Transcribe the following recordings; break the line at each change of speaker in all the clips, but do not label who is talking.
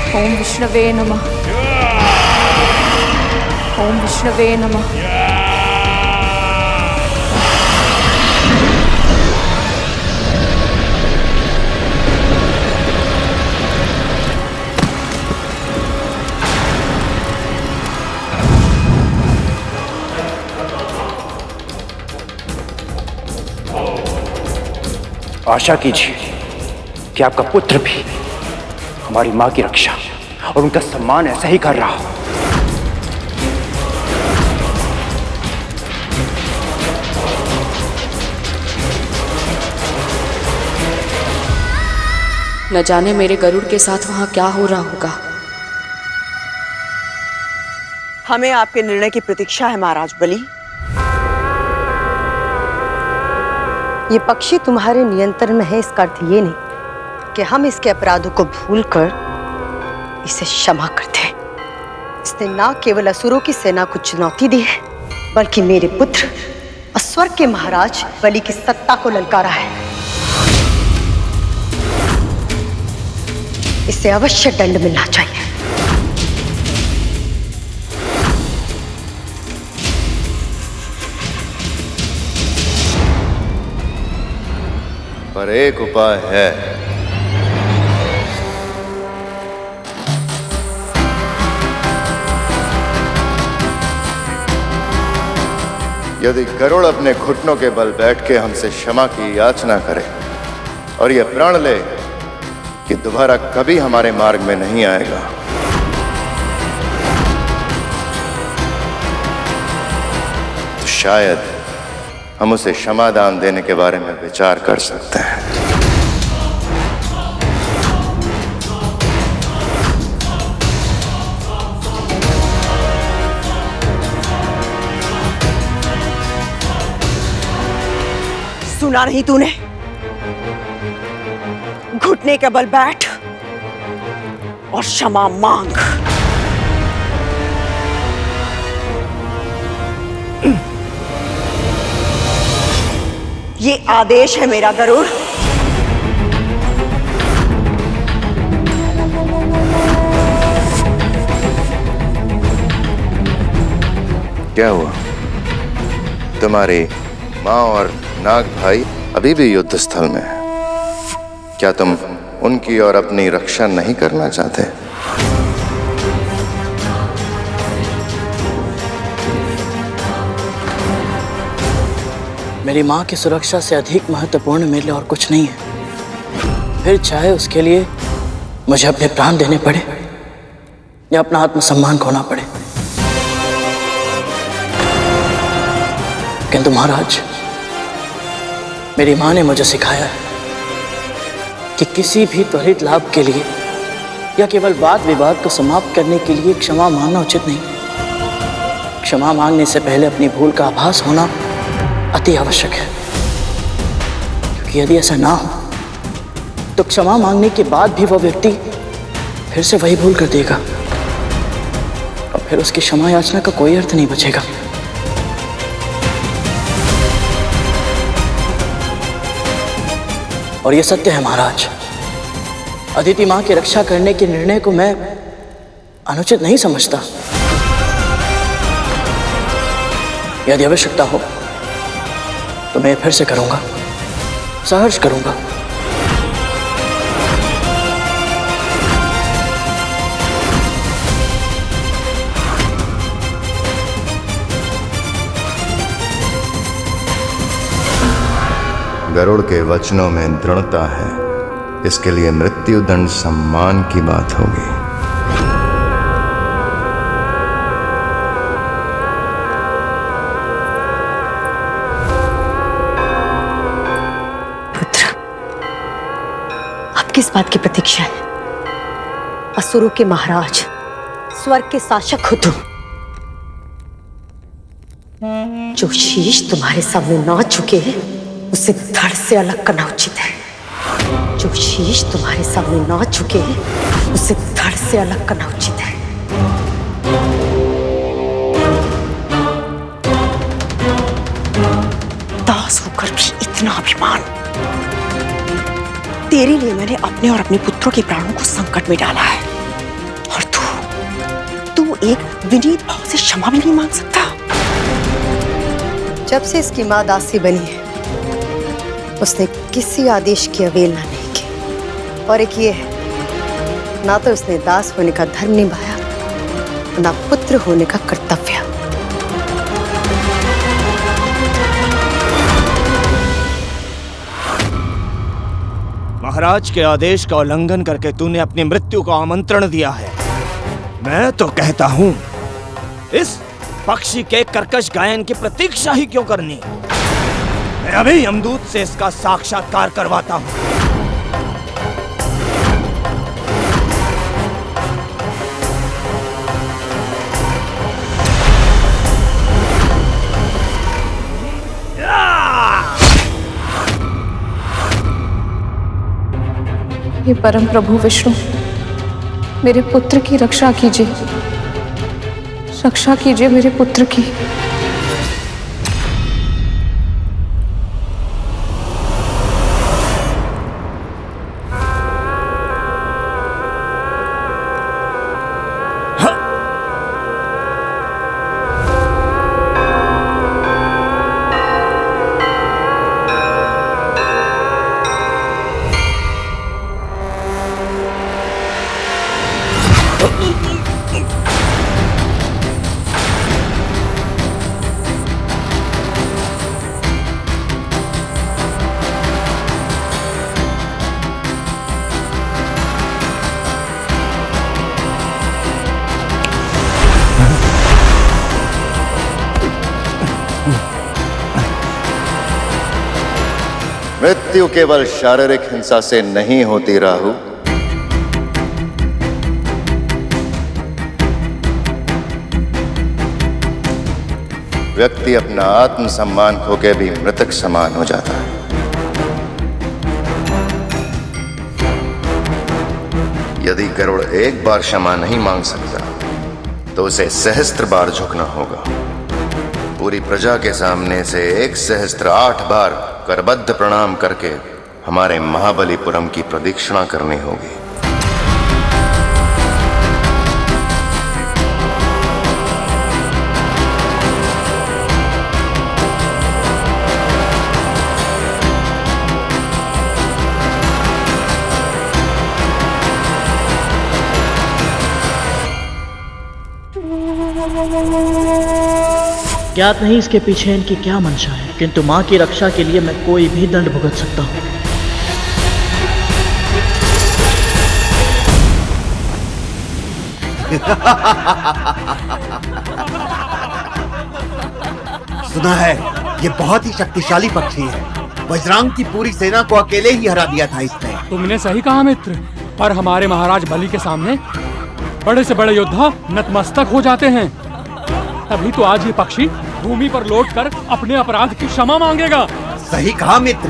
ओम विष्णवे नमः। ओम विष्णवे नमः।
आशा कीजिए कि आपका पुत्र भी हमारी मां की रक्षा और उनका सम्मान ऐसा ही कर रहा हो।
न जाने मेरे गरुड़ के साथ वहां क्या हो रहा होगा।
हमें आपके निर्णय की प्रतीक्षा है महाराज बलि।
ये पक्षी तुम्हारे नियंत्रण में है, इसका अर्थ ये नहीं कि हम इसके अपराधों को भूलकर इसे क्षमा करते हैं। इसने ना केवल असुरों की सेना को चुनौती दी है, बल्कि मेरे पुत्र और स्वर्ग के महाराज बलि की सत्ता को ललकारा है। इसे अवश्य दंड मिलना चाहिए।
पर एक उपाय है। यदि गरुड़ अपने घुटनों के बल बैठ के हमसे क्षमा की याचना करे और यह प्रण ले कि दोबारा कभी हमारे मार्ग में नहीं आएगा, तो शायद हम उसे क्षमादान देने के बारे में विचार कर सकते हैं।
सुना नहीं तूने? घुटने के बल बैठ और क्षमा मांग। ये आदेश है मेरा गरुड़।
क्या हुआ? तुम्हारी माँ और नाग भाई अभी भी युद्ध स्थल में है। क्या तुम उनकी और अपनी रक्षा नहीं करना चाहते?
मेरी माँ की सुरक्षा से अधिक महत्वपूर्ण मेरे लिए और कुछ नहीं है। फिर चाहे उसके लिए मुझे अपने प्राण देने पड़े या अपना आत्मसम्मान खोना पड़े। किंतु महाराज, मेरी माँ ने मुझे सिखाया है कि किसी भी त्वरित लाभ के लिए या केवल वाद विवाद को समाप्त करने के लिए क्षमा मांगना उचित नहीं। क्षमा मांगने से पहले अपनी भूल का आभास होना अति आवश्यक है, क्योंकि यदि ऐसा ना हो तो क्षमा मांगने के बाद भी वह व्यक्ति फिर से वही भूल कर देगा और फिर उसकी क्षमा याचना का कोई अर्थ नहीं बचेगा। और यह सत्य है महाराज, अदिति मां की रक्षा करने के निर्णय को मैं अनुचित नहीं समझता। यदि आवश्यकता हो तो मैं फिर से करूंगा, सहर्ष करूंगा।
गरुड़ के वचनों में दृढ़ता है, इसके लिए मृत्युदंड सम्मान की बात होगी।
पुत्र, अब किस बात की प्रतीक्षा है? असुरों के महाराज, स्वर्ग के शासक हो तुम। जो शीश तुम्हारे सामने ना झुके उसे धड़ से अलग करना उचित है। जो शीश तुम्हारे सामने ना झुके उसे धड़ से अलग करना उचित है। दास होकर भी इतना अभिमान। तेरे लिए मैंने अपने और अपने पुत्रों के प्राणों को संकट में डाला है,
एक विनीत भाव से क्षमा भी नहीं मांग सकता?
जब से इसकी माँ दासी बनी है उसने किसी आदेश की अवहेलना नहीं की। और एक ये है, ना तो उसने दास होने का धर्म निभाया, ना पुत्र होने का कर्तव्य।
महाराज के आदेश का उल्लंघन करके तूने अपनी मृत्यु को आमंत्रण दिया है। मैं तो कहता हूं, इस पक्षी के कर्कश गायन की प्रतीक्षा ही क्यों करनी। मैं अभी यमदूत से इसका साक्षात्कार करवाता हूं।
हे परम प्रभु विष्णु, मेरे पुत्र की रक्षा कीजिए, रक्षा कीजिए मेरे पुत्र की।
मृत्यु केवल शारीरिक हिंसा से नहीं होती राहु। व्यक्ति अपना आत्मसम्मान खो के भी मृतक समान हो जाता है। यदि गरुड़ एक बार क्षमा नहीं मांग सकता तो उसे सहस्त्र बार झुकना होगा। पूरी प्रजा के सामने से 1,008 बार करबद्ध प्रणाम करके हमारे महाबलीपुरम की प्रदक्षिणा करनी होगी।
ज्ञात नहीं इसके पीछे इनकी क्या मंशा है, किंतु मां की रक्षा के लिए मैं कोई भी दंड भुगत सकता हूं।
सुना है ये बहुत ही शक्तिशाली पक्षी है। वज्रांग की पूरी सेना को अकेले ही हरा दिया था इसने।
तुमने सही कहा मित्र, पर हमारे महाराज बलि के सामने बड़े से बड़े योद्धा नतमस्तक हो जाते हैं। तभी तो आज ये पक्षी भूमि पर लौटकर अपने अपराध की क्षमा मांगेगा।
सही कहा मित्र।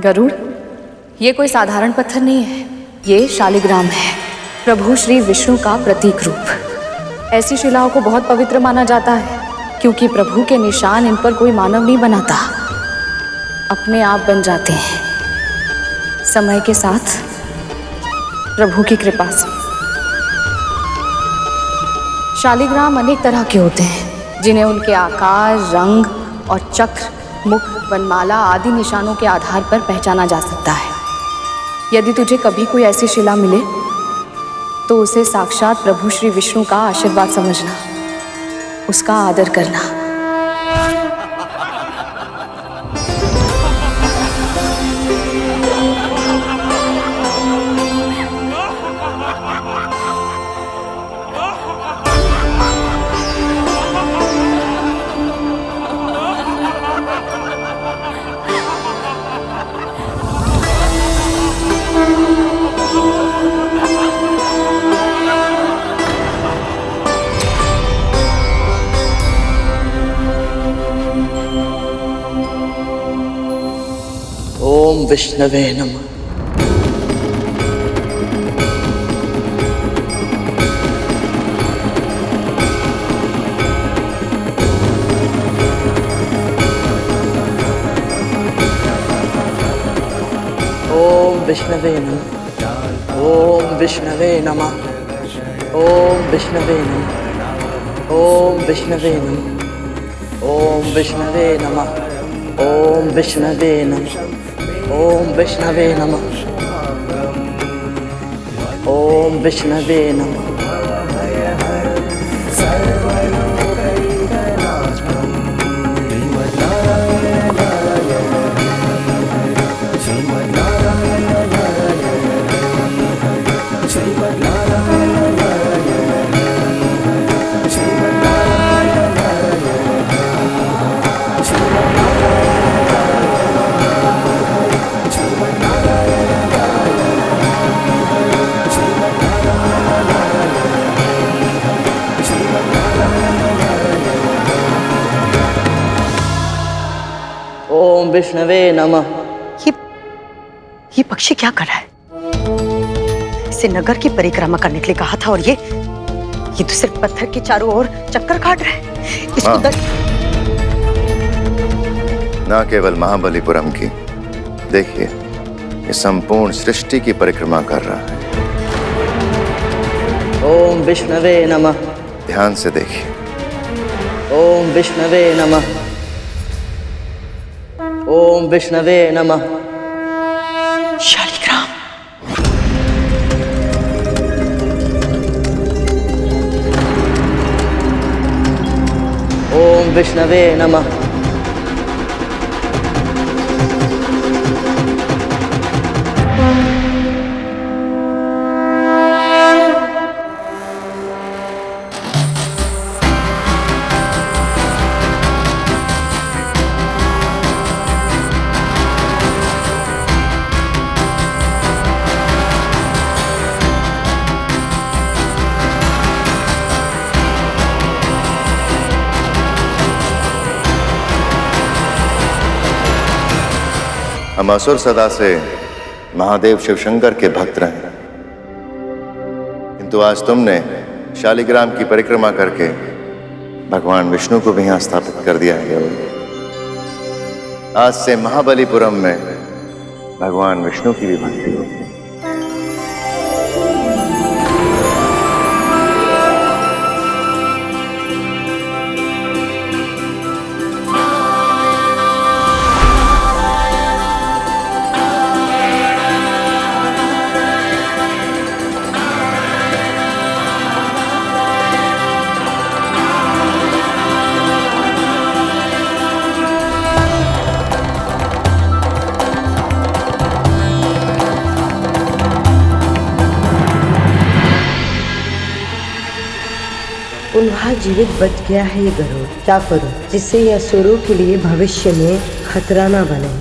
गरुड़, ये कोई साधारण पत्थर नहीं है, ये शालिग्राम है, प्रभु श्री विष्णु का प्रतीक रूप। ऐसी शिलाओं को बहुत पवित्र माना जाता है, क्योंकि प्रभु के निशान इन पर कोई मानव नहीं बनाता, अपने आप बन जाते हैं। समय के साथ प्रभु की कृपा से। शालिग्राम अनेक तरह के होते हैं जिन्हें उनके आकार, रंग और चक्र, मुख, वनमाला आदि निशानों के आधार पर पहचाना जा सकता है। यदि तुझे कभी कोई ऐसी शिला मिले तो उसे साक्षात प्रभु श्री विष्णु का आशीर्वाद समझना, उसका आदर करना।
ओम विष्णवे नमः। ओम विष्णवे नमः। ओम विष्णवे नमः। ओम विष्णवे नमः। ओम विष्णवे नमः। ओम विष्णवे नमः। ओम विष्णवे नमः। ओम विष्णवे नमः। ओम विष्णवे नमः। ओम विष्णवे नमः।
ये पक्षी क्या कर रहा है? इसे नगर की परिक्रमा करने के लिए कहा था और ये तो सिर्फ पत्थर के चारों ओर चक्कर काट रहा है। इसको
ना केवल महाबलीपुरम की, देखिए ये संपूर्ण सृष्टि की परिक्रमा कर रहा है।
ओम विष्णवे नमः।
ध्यान से देखिए।
ओम विष्णवे नमः। ओम विष्णवे नमः।
शालिग्राम।
ओम विष्णवे नमः।
हम असुर सदा से महादेव शिवशंकर के भक्त रहे, किंतु आज तुमने शालिग्राम की परिक्रमा करके भगवान विष्णु को भी यहाँ स्थापित कर दिया है। आज से महाबलीपुरम में भगवान विष्णु की भी भक्ति होगी।
उन्हा जीवित बच गया है ये गरुड़। क्या करूं जिससे यह असुरों के लिए भविष्य में खतरा ना बने।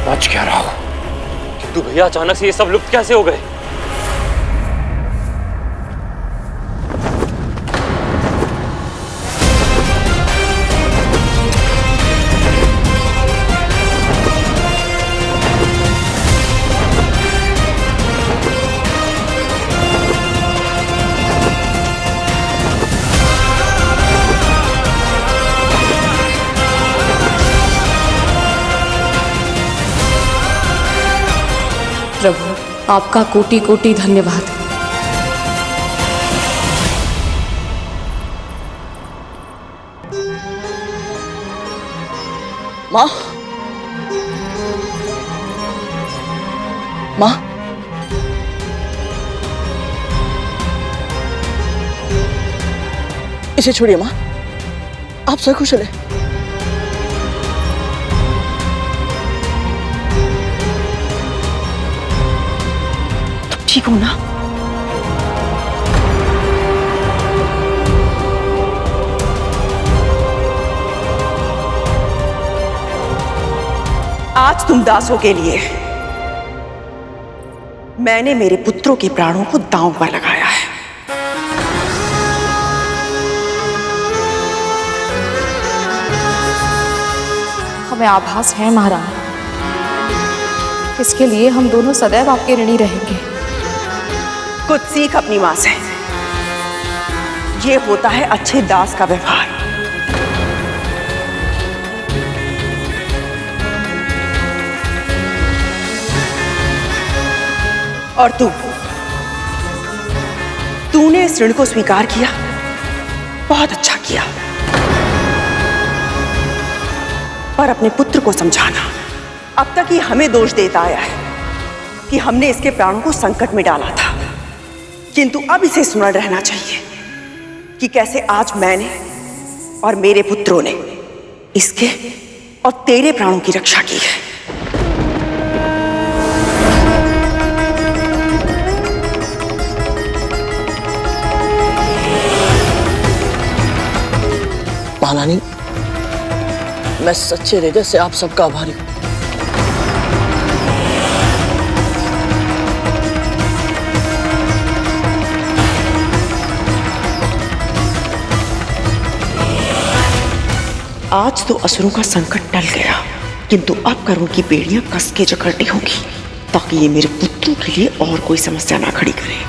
बच क्या रहा हो, किंतु भैया अचानक से ये सब लुप्त कैसे हो गए?
प्रभु, आपका कोटि कोटि धन्यवाद।
माँ, माँ, इसे छोड़िए माँ, आप सकुशल हैं?
तुम ठीक हो ना? आज तुम दासों के लिए मैंने मेरे पुत्रों के प्राणों को दांव पर लगाया है।
हमें आभास है महारानी, इसके लिए हम दोनों सदैव आपके ऋणी रहेंगे।
कुछ सीख अपनी मां से। ये होता है अच्छे दास का व्यवहार। और तूने इस ऋण को स्वीकार किया, बहुत अच्छा किया। पर अपने पुत्र को समझाना। अब तक ये हमें दोष देता आया है कि हमने इसके प्राणों को संकट में डाला था, किंतु अब इसे स्मरण रहना चाहिए कि कैसे आज मैंने और मेरे पुत्रों ने इसके और तेरे प्राणों की रक्षा की है।
महारानी, मैं सच्चे हृदय से आप सबका आभारी हूं।
आज तो असुरों का संकट टल गया, किंतु अब करुण की बेड़ियां कस के जकड़नी होगी ताकि ये मेरे पुत्रों के लिए और कोई समस्या ना खड़ी करे।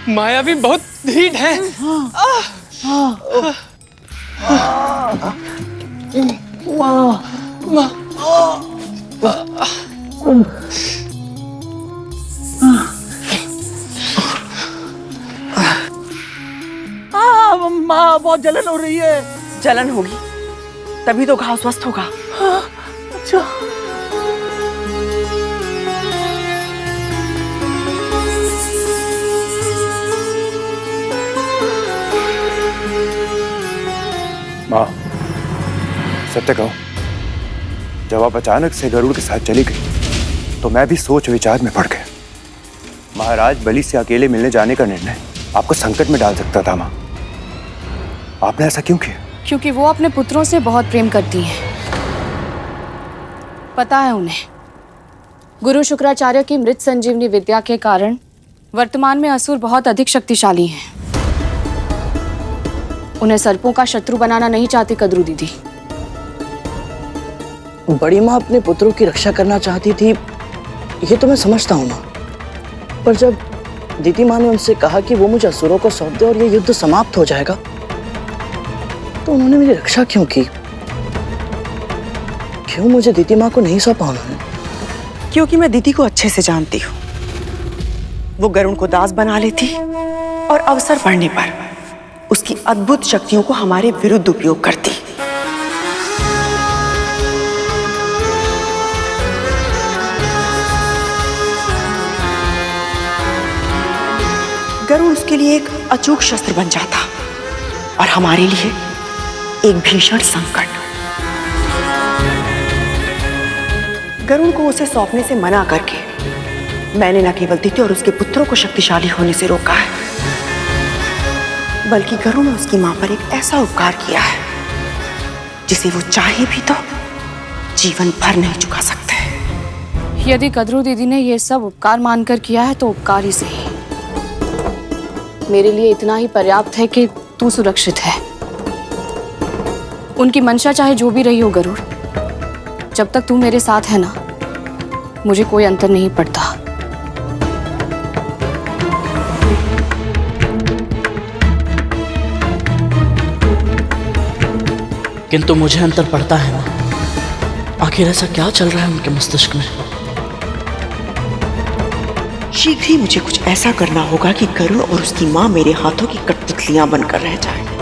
माया भी बहुत ढीठ है।
माँ, बहुत जलन हो रही है।
जलन होगी तभी तो घाव स्वस्थ होगा।
अच्छा।
माँ, सत्य कहो, जब आप अचानक से गरुड़ के साथ चली गई तो मैं भी सोच विचार में पड़ गया। महाराज बलि से अकेले मिलने जाने का निर्णय आपको संकट में डाल सकता था। माँ, आपने ऐसा क्यों किया?
क्योंकि वो अपने पुत्रों से बहुत प्रेम करती हैं। पता है उन्हें, गुरु शुक्राचार्य की मृत संजीवनी विद्या के कारण वर्तमान में असुर बहुत अधिक शक्तिशाली हैं। उन्हें सर्पों का शत्रु बनाना नहीं चाहती कद्रू दीदी।
बड़ी माँ अपने पुत्रों की रक्षा करना चाहती थी, ये तो मैं समझता हूँ माँ। पर जब दीदी माँ ने उनसे कहा कि वो मुझे असुरों को सौंप दे और ये युद्ध समाप्त हो जाएगा, तो उन्होंने मेरी रक्षा क्यों की? क्यों मुझे दीदी माँ को नहीं सौंपा उन्होंने?
क्योंकि मैं दीदी को अच्छे से जानती हूँ। वो गरुड़ को दास बना लेती और अवसर पड़ने पर उसकी अद्भुत शक्तियों को हमारे विरुद्ध उपयोग करती। गरुड़ उसके लिए एक अचूक शस्त्र बन जाता और हमारे लिए एक भीषण संकट। गरुड़ को उसे सौंपने से मना करके मैंने न केवल दीदी और उसके पुत्रों को शक्तिशाली होने से रोका है, बल्कि गरुड़ ने उसकी मां पर एक ऐसा उपकार किया है जिसे वो चाहे भी तो जीवन भर नहीं चुका सकते।
यदि कद्रू दीदी ने ये सब उपकार मानकर किया है तो उपकार ही सही। मेरे लिए इतना ही पर्याप्त है कि तू सुरक्षित है। उनकी मंशा चाहे जो भी रही हो गरुड़, जब तक तू मेरे साथ है ना, मुझे कोई अंतर नहीं पड़ता।
किंतु मुझे अंतर पड़ता है माँ। आखिर ऐसा क्या चल रहा है उनके मस्तिष्क में?
शीघ्र ही मुझे कुछ ऐसा करना होगा कि गरुड़ और उसकी माँ मेरे हाथों की कठपुतलियां बनकर रह जाए।